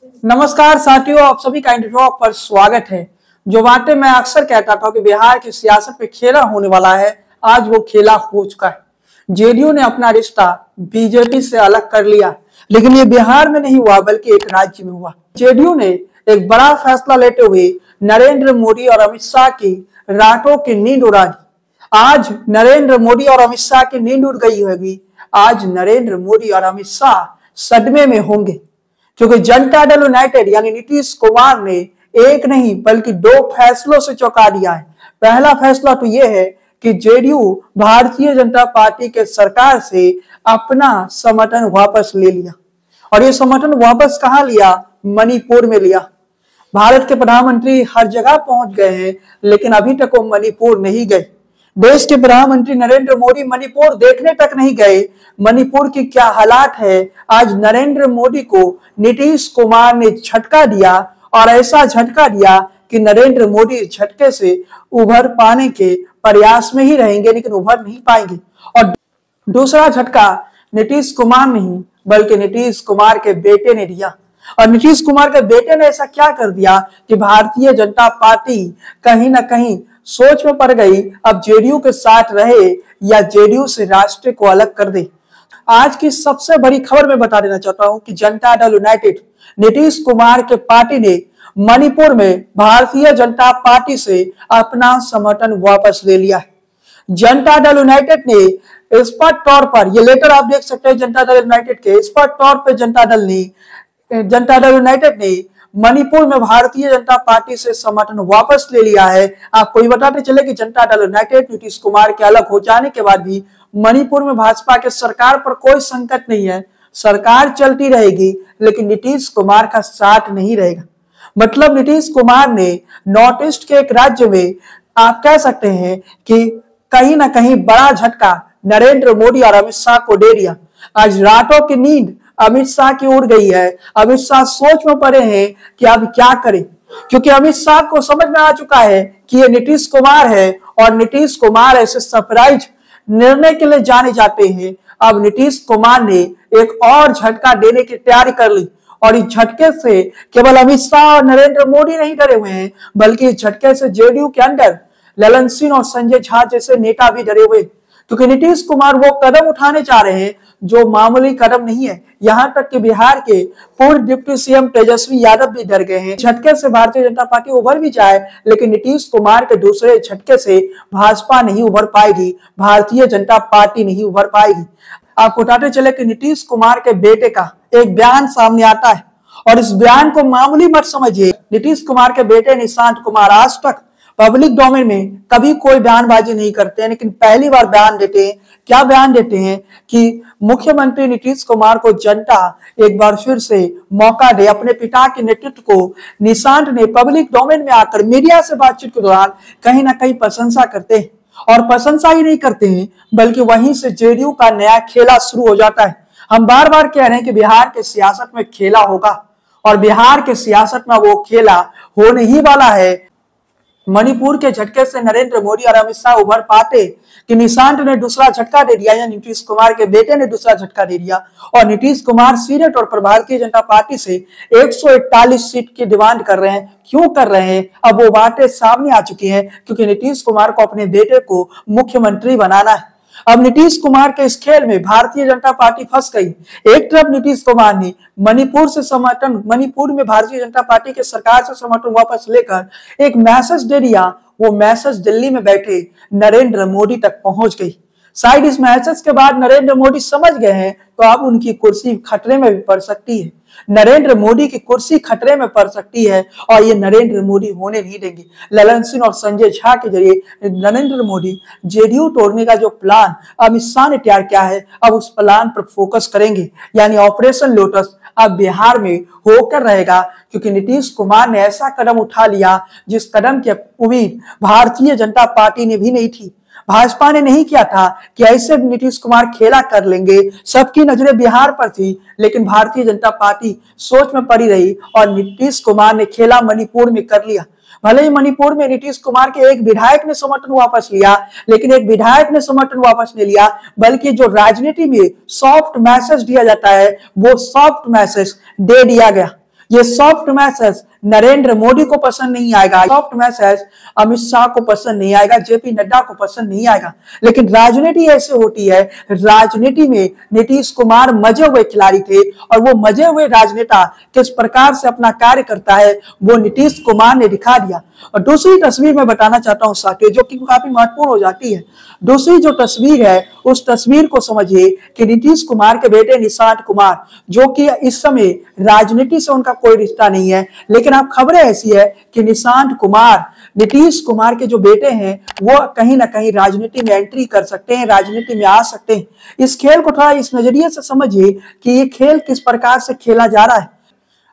नमस्कार साथियों, आप सभी का इंटरव्यू पर स्वागत है। जो बातें मैं अक्सर कहता था कि बिहार की सियासत पे खेला होने वाला है, आज वो खेला हो चुका है। जेडीयू ने अपना रिश्ता बीजेपी से अलग कर लिया, लेकिन ये बिहार में नहीं हुआ बल्कि एक राज्य में हुआ। जेडीयू ने एक बड़ा फैसला लेते हुए नरेंद्र मोदी और अमित शाह की रातों की नींद उड़ा दी। आज नरेंद्र मोदी और अमित शाह की नींद उड़ गई होगी। आज नरेंद्र मोदी और अमित शाह सदमे में होंगे, क्योंकि जनता दल यूनाइटेड यानी नीतीश कुमार ने एक नहीं बल्कि दो फैसलों से चौंका दिया है। पहला फैसला तो यह है कि जेडीयू भारतीय जनता पार्टी के सरकार से अपना समर्थन वापस ले लिया। और ये समर्थन वापस कहां लिया? मणिपुर में लिया। भारत के प्रधानमंत्री हर जगह पहुंच गए हैं, लेकिन अभी तक वो मणिपुर नहीं गए। देश के प्रधानमंत्री नरेंद्र मोदी मणिपुर देखने तक नहीं गए। मणिपुर की क्या हालात है, आज नरेंद्र मोदी को नीतीश कुमार ने झटका दिया, और ऐसा झटका दिया कि नरेंद्र मोदी झटके से उभर पाने के प्रयास में ही रहेंगे, लेकिन उभर नहीं पाएंगे। और दूसरा झटका नीतीश कुमार नहीं बल्कि नीतीश कुमार के बेटे ने दिया। और नीतीश कुमार के बेटे ने ऐसा क्या कर दिया कि भारतीय जनता पार्टी कहीं ना कहीं सोच में पड़ गई, अब जेडीयू के साथ रहे या जेडीयू से राष्ट्र को अलग कर दे। आज की सबसे बड़ी खबर मैं बता देना चाहता हूं कि जनता दल यूनाइटेड नीतीश कुमार के पार्टी ने मणिपुर में भारतीय जनता पार्टी से अपना समर्थन वापस ले लिया है। जनता दल यूनाइटेड ने स्पष्ट तौर पर, ये लेटर आप देख सकते हैं जनता दल यूनाइटेड के, स्पष्ट तौर पर जनता दल यूनाइटेड ने मणिपुर में भारतीय जनता पार्टी से समर्थन वापस ले लिया है। आपको ये बताते चले कि जनता दल यूनाइटेड नीतीश कुमार के अलग हो जाने के बाद भी मणिपुर में भाजपा के सरकार पर कोई संकट नहीं है। सरकार चलती रहेगी, लेकिन नीतीश कुमार का साथ नहीं रहेगा। मतलब नीतीश कुमार ने नॉर्थ ईस्ट के एक राज्य में आप कह सकते हैं कि कहीं ना कहीं बड़ा झटका नरेंद्र मोदी और अमित शाह को दे दिया। आज रातों की नींद अमित शाह की उड़ गई है। अमित शाह सोच में पड़े हैं कि अब क्या करें, क्योंकि अमित शाह को समझ में आ चुका है कि ये नीतीश कुमार है, और नीतीश कुमार ऐसे सरप्राइज निर्णय के लिए जाने जाते हैं। अब नीतीश कुमार ने एक और झटका देने की तैयारी कर ली, और इस झटके से केवल अमित शाह और नरेंद्र मोदी नहीं डरे हुए हैं, बल्कि इस झटके से जेडीयू के अंदर ललन सिंह और संजय झा जैसे नेता भी डरे हुए, क्योंकि नीतीश कुमार वो कदम उठाने जा रहे हैं जो मामूली कदम नहीं है। यहां तक कि बिहार के पूर्व डिप्टी सीएम तेजस्वी यादव भी डर गए हैं। झटके से भारतीय जनता पार्टी उभर भी जाए, लेकिन नीतीश कुमार के दूसरे झटके से भाजपा नहीं उभर पाएगी, भारतीय जनता पार्टी नहीं उभर पाएगी। आपको बताते चले कि नीतीश कुमार के बेटे का एक बयान सामने आता है, और इस बयान को मामूली मत समझिए। नीतीश कुमार के बेटे निशांत कुमार आज तक पब्लिक डोमेन में कभी कोई बयानबाजी नहीं करते हैं, लेकिन पहली बार बयान देते हैं। क्या बयान देते हैं कि मुख्यमंत्री नीतीश कुमार को जनता एक बार फिर से मौका दे। अपने पिता के नेतृत्व को निशांत ने पब्लिक डोमेन में आकर मीडिया से बातचीत के दौरान कहीं ना कहीं प्रशंसा करते हैं, और प्रशंसा ही नहीं करते हैं बल्कि वहीं से जेडीयू का नया खेला शुरू हो जाता है। हम बार बार कह रहे हैं कि बिहार के सियासत में खेला होगा, और बिहार के सियासत में वो खेला होने ही वाला है। मणिपुर के झटके से नरेंद्र मोदी और अमित शाह उभर पाते कि निशांत ने दूसरा झटका दे दिया, या नीतीश कुमार के बेटे ने दूसरा झटका दे दिया, और नीतीश कुमार सीधे तौर पर भारतीय जनता पार्टी से 141 सीट की डिमांड कर रहे हैं। क्यों कर रहे हैं? अब वो बातें सामने आ चुकी हैं, क्योंकि नीतीश कुमार को अपने बेटे को मुख्यमंत्री बनाना है। अब नीतीश कुमार के इस खेल में भारतीय जनता पार्टी फंस गई। एक तरफ नीतीश कुमार ने मणिपुर में भारतीय जनता पार्टी के सरकार से समर्थन वापस लेकर एक मैसेज दे दिया। वो मैसेज दिल्ली में बैठे नरेंद्र मोदी तक पहुंच गई। शायद इस मैसेज के बाद नरेंद्र मोदी समझ गए हैं, तो अब उनकी कुर्सी खतरे में भी पड़ सकती है। नरेंद्र मोदी की कुर्सी खतरे में पड़ सकती है, और ये नरेंद्र मोदी होने नहीं देंगे। ललन सिंह और संजय झा के जरिए नरेंद्र मोदी जेडीयू तोड़ने का जो प्लान अमित शाह ने तैयार किया है, अब उस प्लान पर फोकस करेंगे। यानी ऑपरेशन लोटस अब बिहार में होकर रहेगा, क्योंकि नीतीश कुमार ने ऐसा कदम उठा लिया जिस कदम की उम्मीद भारतीय जनता पार्टी ने भी नहीं थी। भाजपा ने नहीं किया था कि ऐसे नीतीश कुमार खेला कर लेंगे। सबकी नजरें बिहार पर थी, लेकिन भारतीय जनता पार्टी सोच में पड़ी रही, और नीतीश कुमार ने खेला मणिपुर में कर लिया। भले ही मणिपुर में नीतीश कुमार के एक विधायक ने समर्थन वापस लिया, लेकिन एक विधायक ने समर्थन वापस नहीं लिया, बल्कि जो राजनीति में सॉफ्ट मैसेज दिया जाता है वो सॉफ्ट मैसेज दे दिया गया। ये सॉफ्ट मैसेज नरेंद्र मोदी को पसंद नहीं आएगा, सॉफ्ट मैसेज अमित शाह को पसंद नहीं आएगा, जेपी नड्डा को पसंद नहीं आएगा। लेकिन राजनीति ऐसे होती है, राजनीति में नीतीश कुमार मजे हुए खिलाड़ी थे और वो मजे हुए राजनेता किस प्रकार से अपना कार्य करता है वो नीतीश कुमार ने दिखा दिया। और दूसरी तस्वीर मैं बताना चाहता हूं साथियों, जो कि काफी महत्वपूर्ण हो जाती है। दूसरी जो तस्वीर है उस तस्वीर को समझिए कि नीतीश कुमार के बेटे निशांत कुमार, जो कि इस समय राजनीति से उनका कोई रिश्ता नहीं है, लेकिन अब खबरें ऐसी है कि निशांत कुमार नीतीश कुमार के जो बेटे हैं वो कहीं ना कहीं राजनीति में एंट्री कर सकते हैं, राजनीति में आ सकते हैं। इस खेल को थोड़ा इस नजरिए से समझिए कि ये खेल किस प्रकार से खेला जा रहा है।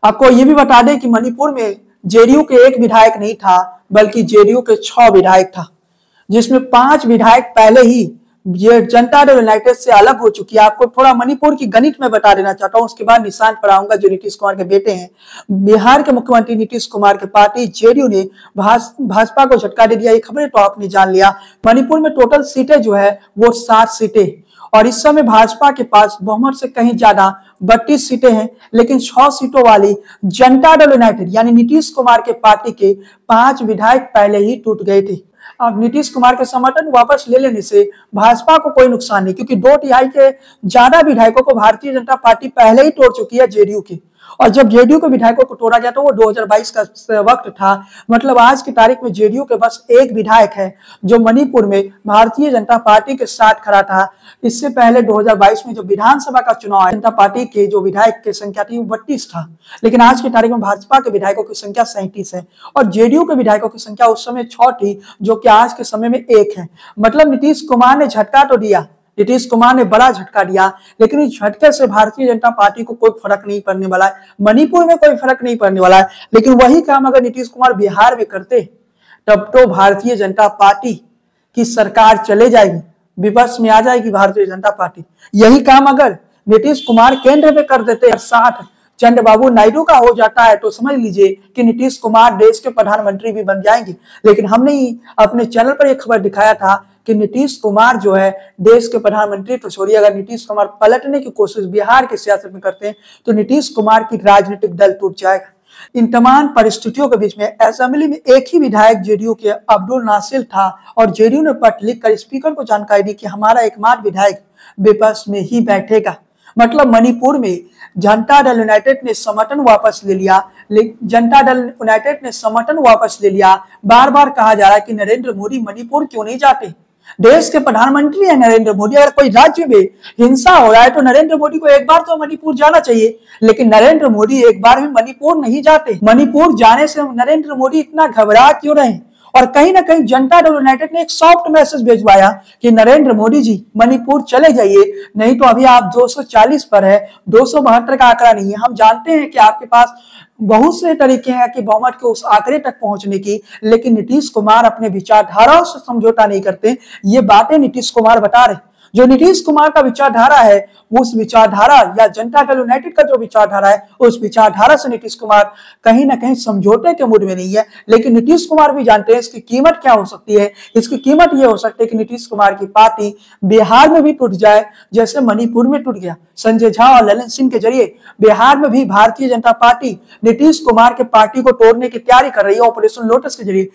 आपको ये भी बता दें कि मणिपुर में जेडीयू के एक विधायक नहीं था, बल्कि जेडीयू के 6 विधायक था, जिसमें 5 विधायक पहले ही ये जनता दल यूनाइटेड से अलग हो चुकी है। आपको थोड़ा मणिपुर की गणित में बता देना चाहता हूं, उसके बाद निशांत पर आऊंगा जो नीतीश कुमार के बेटे हैं। बिहार के मुख्यमंत्री नीतीश कुमार के पार्टी जेडीयू ने भाजपा को झटका दे दिया। ये खबरें तो आपने जान लिया। मणिपुर में टोटल सीटें जो है वो 7 सीटें, और इस समय भाजपा के पास बहुमत से कहीं ज्यादा 32 सीटें हैं, लेकिन 6 सीटों वाली जनता दल यूनाइटेड यानी नीतीश कुमार के पार्टी के 5 विधायक पहले ही टूट गए थे। अब नीतीश कुमार के समर्थन वापस ले लेने से भाजपा को कोई नुकसान नहीं, क्योंकि 2/3 के ज्यादा विधायकों को भारतीय जनता पार्टी पहले ही तोड़ चुकी है जेडीयू की। और जब जेडीयू के विधायकों को तोड़ा गया तो वो 2022 का वक्त था। मतलब आज की तारीख में जेडीयू के बस एक विधायक है जो मणिपुर में भारतीय जनता पार्टी के साथ खड़ा था। इससे पहले 2022 में जो विधानसभा का चुनाव है, जनता पार्टी के जो विधायक की संख्या थी वो 32 था, लेकिन आज की तारीख में भाजपा के विधायकों की संख्या 37 है और जेडीयू के विधायकों की संख्या उस समय 6 थी, जो कि आज के समय में 1 है। मतलब नीतीश कुमार ने झटका तो दिया, नीतीश कुमार ने बड़ा झटका दिया, लेकिन इस झटके से भारतीय जनता पार्टी को कोई फर्क नहीं पड़ने वाला है, मणिपुर में कोई फर्क नहीं पड़ने वाला है। लेकिन वही काम अगर नीतीश कुमार बिहार में करते तब तो भारतीय जनता पार्टी की सरकार चले जाएगी, विपक्ष में आ जाएगी भारतीय जनता पार्टी। यही काम अगर नीतीश कुमार केंद्र में कर देते 60 चंद्रबाबू नायडू का हो जाता है तो समझ लीजिए कि नीतीश कुमार देश के प्रधानमंत्री भी बन जाएंगे। लेकिन हमने ही अपने चैनल पर एक खबर दिखाया था कि नीतीश कुमार जो है देश के प्रधानमंत्री तो छोड़िए, अगर नीतीश कुमार पलटने की कोशिश बिहार की सियासत में करते हैं तो नीतीश कुमार की राजनीतिक दल टूट जाएगा। इन तमाम परिस्थितियों के बीच में असेंबली में एक ही विधायक जेडीयू के अब्दुल नासिर था और जेडीयू ने पत्र लिखकर स्पीकर को जानकारी दी कि हमारा एकमात्र विधायक विपक्ष में ही बैठेगा। मतलब मणिपुर में जनता दल यूनाइटेड ने समर्थन वापस ले लिया, बार बार कहा जा रहा है कि नरेंद्र मोदी मणिपुर क्यों नहीं जाते। देश के प्रधानमंत्री है नरेंद्र मोदी, अगर कोई राज्य में हिंसा हो रहा है तो नरेंद्र मोदी को एक बार तो मणिपुर जाना चाहिए, लेकिन नरेंद्र मोदी एक बार भी मणिपुर नहीं जाते। मणिपुर जाने से नरेंद्र मोदी इतना घबरा क्यों रहे? और कहीं ना कहीं जनता दल यूनाइटेड ने एक सॉफ्ट मैसेज भिजवाया कि नरेंद्र मोदी जी मणिपुर चले जाइए, नहीं तो अभी आप 240 पर है, 272 का आंकड़ा नहीं है। हम जानते हैं कि आपके पास बहुत से तरीके हैं कि बहुमत के उस आंकड़े तक पहुंचने की, लेकिन नीतीश कुमार अपने विचारधाराओं से समझौता नहीं करते। ये बातें नीतीश कुमार बता रहे। जो नीतीश कुमार का विचारधारा है उस विचारधारा या जनता दल यूनाइटेड का जो विचारधारा है उस विचारधारा से नीतीश कुमार कहीं ना कहीं समझौते के मूड में नहीं है। लेकिन नीतीश कुमार भी जानते हैं इसकी कीमत क्या हो सकती है। इसकी कीमत ये हो सकती है कि नीतीश कुमार की पार्टी बिहार में भी टूट जाए, जैसे मणिपुर में टूट गया। संजय झा और ललन सिंह के जरिए बिहार में भी भारतीय जनता पार्टी नीतीश कुमार के पार्टी को तोड़ने की तैयारी कर रही है ऑपरेशन लोटस के जरिए।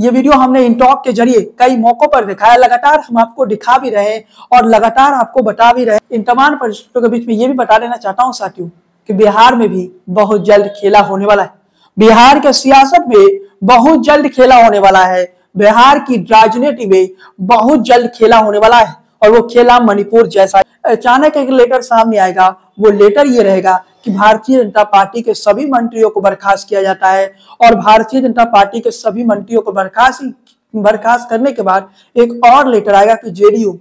ये वीडियो हमने इन टॉक के जरिए कई मौकों पर दिखाया, लगातार हम आपको दिखा भी रहे और लगातार आपको बता भी रहे। इन तमाम परिस्थितियों के बीच में ये भी बता देना चाहता हूं साथियों कि बिहार में भी बहुत जल्द खेला होने वाला है। बिहार के सियासत में बहुत जल्द खेला होने वाला है। बिहार की राजनीति में बहुत जल्द खेला होने वाला है और वो खेला मणिपुर जैसा। अचानक एक लेटर सामने आएगा, वो लेटर ये रहेगा कि भारतीय जनता पार्टी के सभी मंत्रियों को बर्खास्त किया जाता है और भारतीय जनता पार्टी के सभी मंत्रियों को बर्खास्त करने के बाद एक और लेटर आएगा कि जेडीयू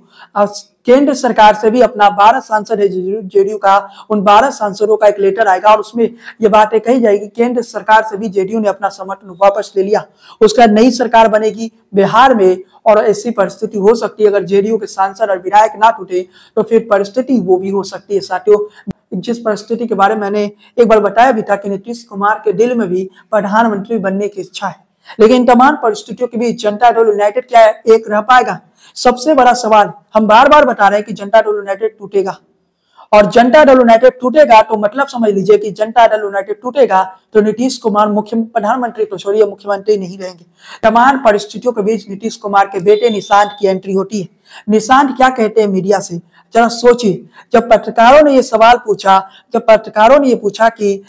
केंद्र सरकार से भी अपना 12 सांसद है जेडीयू का, उन 12 सांसदों का एक लेटर आएगा और उसमें ये बातें कही जाएगी केंद्र सरकार से भी जेडीयू ने अपना समर्थन वापस ले लिया। उसके बाद नई सरकार बनेगी बिहार में और ऐसी परिस्थिति हो सकती है अगर जेडीयू के सांसद और विधायक ना टूटे तो फिर परिस्थिति वो भी हो सकती है साथियों, जिस परिस्थिति के बारे में मैंने एक बार बताया भी था कि नीतीश कुमार के दिल में भी प्रधानमंत्री बनने की इच्छा है। लेकिन इन तमाम परिस्थितियों के बीच जनता दल यूनाइटेड क्या एक रह पाएगा? सबसे बड़ा सवाल हम बार बार बता रहे हैं कि जनता दल यूनाइटेड टूटेगा और जनता दल यूनाइटेड टूटेगा तो मतलब समझ लीजिए कि जनता दल यूनाइटेड टूटेगा तो नीतीश कुमार प्रधानमंत्री तो छोड़िए मुख्यमंत्री नहीं रहेंगे। तमाम परिस्थितियों के बीच नीतीश कुमार के बेटे निशांत की एंट्री होती है। निशांत क्या कहते हैं मीडिया से, जरा सोचिए। जब पत्रकारों ने ये पूछा कि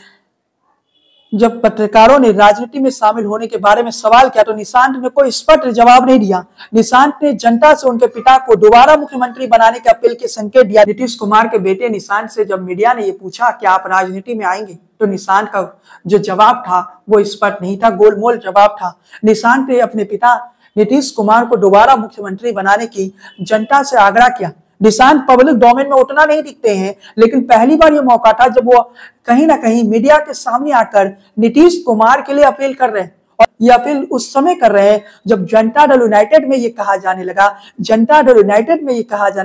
जब पत्रकारों ने राजनीति में शामिल होने के बारे में सवाल किया तो निशांत ने कोई स्पष्ट जवाब नहीं दिया। निशांत ने जनता से उनके पिता को दोबारा मुख्यमंत्री बनाने की अपील के संकेत दिया। नीतीश कुमार के बेटे निशांत से जब मीडिया ने ये पूछा कि आप राजनीति में आएंगे तो निशांत का जो जवाब था वो स्पष्ट नहीं था, गोलमोल जवाब था। निशांत ने अपने पिता नीतीश कुमार को दोबारा मुख्यमंत्री बनाने की जनता से आग्रह किया। निशांत पब्लिक डोमेन में उतना नहीं दिखते हैं, लेकिन पहली बार ये मौका था जब वो कहीं ना कहीं मीडिया के सामने आकर नीतीश कुमार के लिए अपील कर रहे हैं। और ये अपील उस समय कर रहे हैं जब जनता दल यूनाइटेड में ये कहा जाने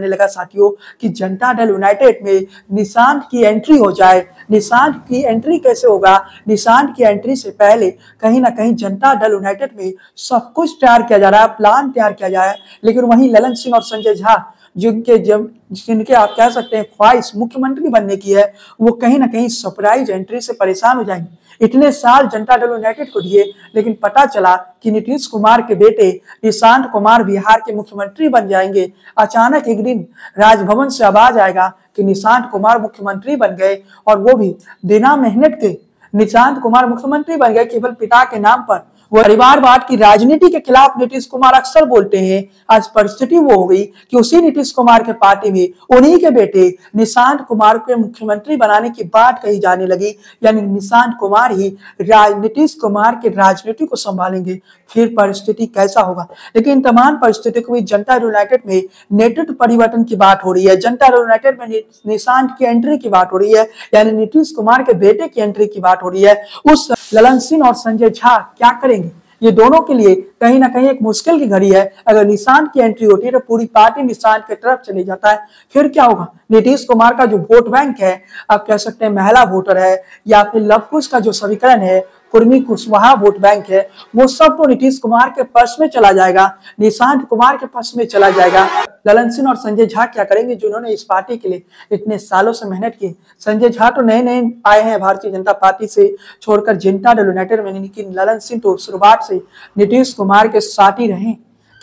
लगा साथियों कि जनता दल यूनाइटेड में निशांत की एंट्री हो जाए। निशांत की एंट्री कैसे होगा? निशांत की एंट्री से पहले कहीं ना कहीं जनता दल यूनाइटेड में सब कुछ तैयार किया जा रहा है, प्लान तैयार किया जा रहा है। लेकिन वहीं ललन सिंह और संजय झा जिनके आप कह सकते हैं ख्वाहिश मुख्यमंत्री बनने की है, वो कहीं ना कहीं सरप्राइज एंट्री से परेशान हो जाएंगे। इतने साल जनता दल यूनाइटेड को दिए, लेकिन पता चला कि नीतीश कुमार के बेटे निशांत कुमार बिहार के मुख्यमंत्री बन जाएंगे। अचानक एक दिन राजभवन से आवाज आएगा कि निशांत कुमार मुख्यमंत्री बन गए, और वो भी बिना मेहनत के निशांत कुमार मुख्यमंत्री बन गए केवल पिता के नाम पर। वो परिवारवाद की राजनीति के खिलाफ नीतीश कुमार अक्सर बोलते हैं। आज परिस्थिति वो हो गई कि उसी नीतीश कुमार के पार्टी में उन्हीं के बेटे निशांत कुमार को मुख्यमंत्री बनाने की बात कही जाने लगी, यानी निशांत कुमार ही नीतीश कुमार के राजनीति को संभालेंगे। फिर परिस्थिति कैसा होगा? लेकिन तमाम परिस्थिति को भी जनता यूनाइटेड में नेतृत्व परिवर्तन की बात हो रही है। जनता यूनाइटेड में निशांत की एंट्री की बात हो रही है, यानी नीतीश कुमार के बेटे की एंट्री की बात हो रही है। उस ललन सिंह और संजय झा क्या करेंगे? ये दोनों के लिए कहीं ना कहीं एक मुश्किल की घड़ी है। अगर निशांत की एंट्री होती है तो पूरी पार्टी निशांत की तरफ चले जाता है। फिर क्या होगा? नीतीश कुमार का जो वोट बैंक है, आप कह सकते हैं महिला वोटर है, या फिर लवकुश का जो समीकरण है, कुर्मी कुशवाहा वोट बैंक है, वो सब तो नीतीश कुमार के पर्स में चला जाएगा, निशांत कुमार के पर्स में चला जाएगा। ललन सिंह और संजय झा क्या करेंगे, जिन्होंने इस पार्टी के लिए इतने सालों से मेहनत की? संजय झा तो नए आए हैं भारतीय जनता पार्टी से छोड़कर जनता दल यूनाइटेड में, लेकिन ललन सिंह तो शुरुआत से नीतीश कुमार के साथ ही रहे।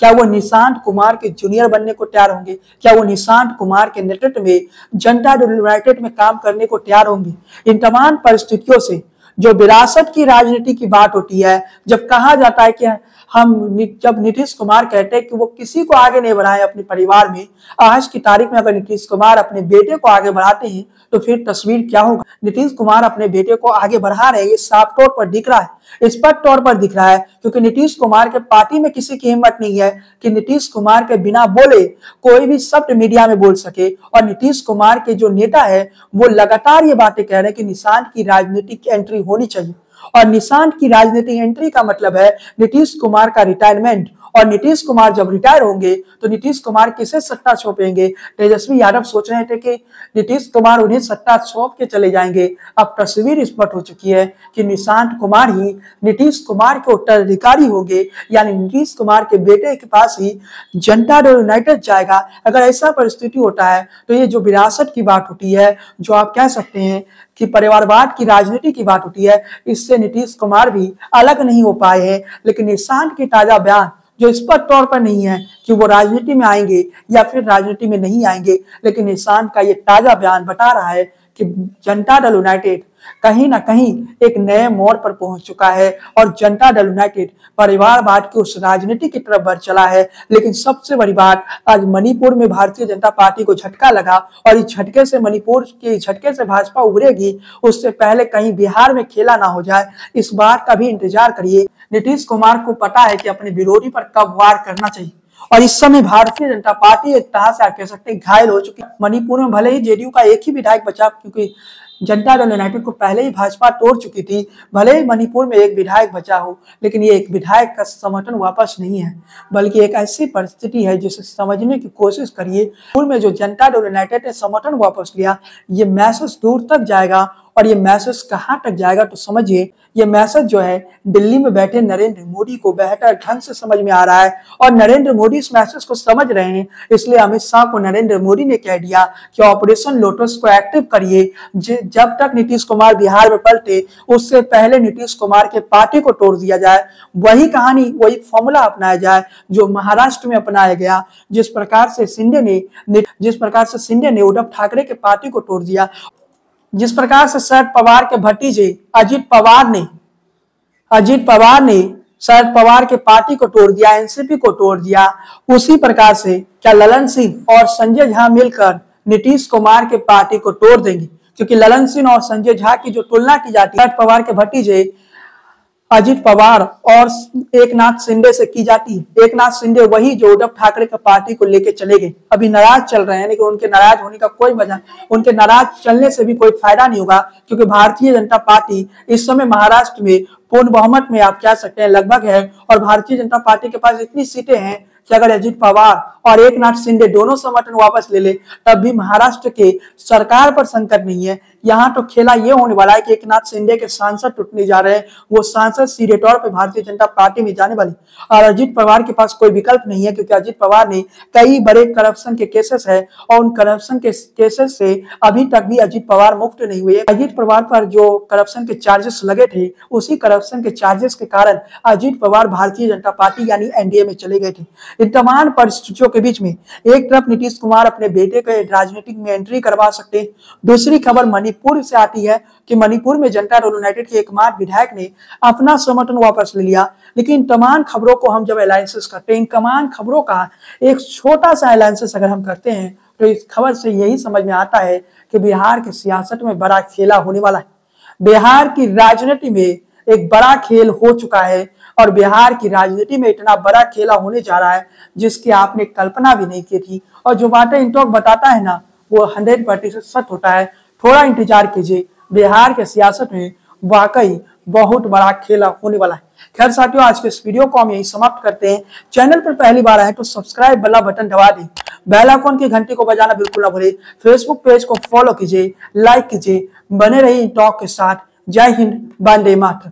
क्या वो निशांत कुमार के जूनियर बनने को तैयार होंगे? क्या वो निशांत कुमार के नेतृत्व में जनता दल यूनाइटेड में काम करने को तैयार होंगे? इन तमाम परिस्थितियों से जो विरासत की राजनीति की बात होती है, जब कहा जाता है कि जब नीतीश कुमार कहते हैं कि वो किसी को आगे नहीं बढ़ाए अपने परिवार में, आज की तारीख में अगर नीतीश कुमार अपने बेटे को आगे बढ़ाते हैं तो फिर तस्वीर क्या होगा? नीतीश कुमार अपने बेटे को आगे बढ़ा रहे हैं, ये साफ तौर पर दिख रहा है, स्पष्ट तौर पर दिख रहा है, क्योंकि नीतीश कुमार के पार्टी में किसी की हिम्मत नहीं है कि नीतीश कुमार के बिना बोले कोई भी शब्द मीडिया में बोल सके। और नीतीश कुमार के जो नेता है वो लगातार ये बातें कह रहे हैं कि निशांत की राजनीतिक एंट्री होनी चाहिए। और निशांत की राजनीतिक एंट्री का मतलब है नीतीश कुमार का रिटायरमेंट। और नीतीश कुमार जब रिटायर होंगे तो नीतीश कुमार किसे सत्ता सौंपेंगे? तेजस्वी यादव सोच रहे थे कि नीतीश कुमार उन्हें सत्ता सौंप के चले जाएंगे। अब तस्वीर स्पष्ट हो चुकी है कि निशांत कुमार ही नीतीश कुमार के उत्तराधिकारी होंगे, यानी नीतीश कुमार के बेटे के पास ही जनता दल यूनाइटेड जाएगा। अगर ऐसा परिस्थिति होता है तो ये जो विरासत की बात होती है, जो आप कह सकते हैं कि परिवारवाद की राजनीति की बात होती है, इससे नीतीश कुमार भी अलग नहीं हो पाए हैं। लेकिन निशांत की ताजा बयान जो स्पष्ट तौर पर नहीं है कि वो राजनीति में आएंगे या फिर राजनीति में नहीं आएंगे, लेकिन निशांत का ये ताजा बयान बता रहा है कि जनता दल यूनाइटेड कहीं ना कहीं एक नए मोड़ पर पहुंच चुका है और जनता दल यूनाइटेड परिवारवाद की उस राजनीति की तरफ बढ़ चला है। लेकिन सबसे बड़ी बात, आज मणिपुर में भारतीय जनता पार्टी को झटका लगा और इस झटके से मणिपुर के झटके से भाजपा उभरेगी, उससे पहले कहीं बिहार में खेला ना हो जाए, इस बात का भी इंतजार करिए। नीतीश कुमार को पता है कि अपने विरोधी पर कब वार करना चाहिए, और इस समय भारतीय जनता पार्टी एक तरह से आप कह सकते हैं घायल हो चुकी है। मणिपुर में भले ही जेडीयू का एक ही विधायक बचा, क्योंकि जनता दल यूनाइटेड को पहले ही भाजपा तोड़ चुकी थी, भले ही मणिपुर में एक विधायक बचा हो, लेकिन ये एक विधायक का समर्थन वापस नहीं है, बल्कि एक ऐसी परिस्थिति है जिसे समझने की कोशिश करिए। मणिपुर में जो जनता दल यूनाइटेड ने समर्थन वापस लिया, ये मैसेज दूर तक जाएगा और ये मैसेज कहां तक जाएगा तो समझिए, ये मैसेज जो है दिल्ली में बैठे नरेंद्र मोदी को बेहतर ढंग से समझ में आ रहा है और नरेंद्र मोदी इस मैसेज को समझ रहे हैं। इसलिए अमित शाह को नरेंद्र मोदी ने कह दिया कि ऑपरेशन लोटस को एक्टिव करिए। जब तक नीतीश कुमार बिहार में पलटे उससे पहले नीतीश कुमार के पार्टी को तोड़ दिया जाए। वही कहानी, वही फॉर्मूला अपनाया जाए जो महाराष्ट्र में अपनाया गया। जिस प्रकार से शिंदे ने उद्धव ठाकरे के पार्टी को तोड़ दिया, जिस प्रकार से शरद पवार के भतीजे अजित पवार ने शरद पवार के पार्टी को तोड़ दिया, एनसीपी को तोड़ दिया, उसी प्रकार से क्या ललन सिंह और संजय झा मिलकर नीतीश कुमार के पार्टी को तोड़ देंगे? क्योंकि ललन सिंह और संजय झा की जो तुलना की जाती है शरद पवार के भतीजे अजित पवार और एकनाथ शिंदे से की जाती है। एकनाथ शिंदे वही जो उद्धव ठाकरे की पार्टी को लेके चले गए, अभी नाराज चल रहे हैं, लेकिन उनके नाराज होने का कोई वजह, उनके नाराज चलने से भी कोई फायदा नहीं होगा, क्योंकि भारतीय जनता पार्टी इस समय महाराष्ट्र में पूर्ण बहुमत में आप कह सकते हैं लगभग है। और भारतीय जनता पार्टी के पास इतनी सीटें हैं कि अगर अजित पवार और एकनाथ शिंदे दोनों समर्थन वापस ले ले तब भी महाराष्ट्र के सरकार पर संकट नहीं है। यहाँ तो खेला ये होने वाला है कि एकनाथ शिंदे के सांसद टूटने जा रहे हैं, वो सांसद सीधे तौर पे भारतीय जनता पार्टी में जाने वाली, और अजित पवार के पास कोई विकल्प नहीं है, क्योंकि अजित पवार ने कई बड़े करप्शन के केसेस है और उन करप्शन के केसेस से अभी तक भी अजित पवार मुक्त नहीं हुए। अजित पवार पर जो करप्शन के चार्जेस लगे थे, उसी करप्शन के चार्जेस के कारण अजित पवार भारतीय जनता पार्टी यानी एनडीए में चले गए थे। इन तमाम परिस्थितियों के बीच में एक तरफ नीतीश कुमार अपने बेटे के राजनीतिक में एंट्री करवा सकते हैं, दूसरी खबर मणिपुर से आती है कि मणिपुर में जनता दल यूनाइटेड के एकमात्र विधायक ने अपना समर्थन वापस ले लिया। लेकिन तमाम खबरों को हम जब एनालिसिस करते हैं, इन तमाम खबरों का एक छोटा सा एनालिसिस अगर हम करते हैं तो इस खबर से यही समझ में आता है कि बिहार की सियासत में बड़ा खेला होने वाला है। बिहार की राजनीति में एक बड़ा खेल हो चुका है और बिहार की राजनीति में इतना बड़ा खेला होने जा रहा है जिसकी आपने कल्पना भी नहीं की थी। और जो बातें इंटॉक बताता है ना, वो 100% सच होता है। थोड़ा इंतजार कीजिए, बिहार के सियासत में वाकई बहुत बड़ा खेला होने वाला है। खैर साथियों, आज के इस वीडियो को हम यही समाप्त करते हैं। चैनल पर पहली बार आए तो सब्सक्राइब वाला बटन दबा दें, बेल आइकन की घंटी को बजाना बिल्कुल ना भूलें। फेसबुक पेज को फॉलो कीजिए, लाइक कीजिए, बने रहिए इंटॉक के साथ। जय हिंद, वंदे मातरम।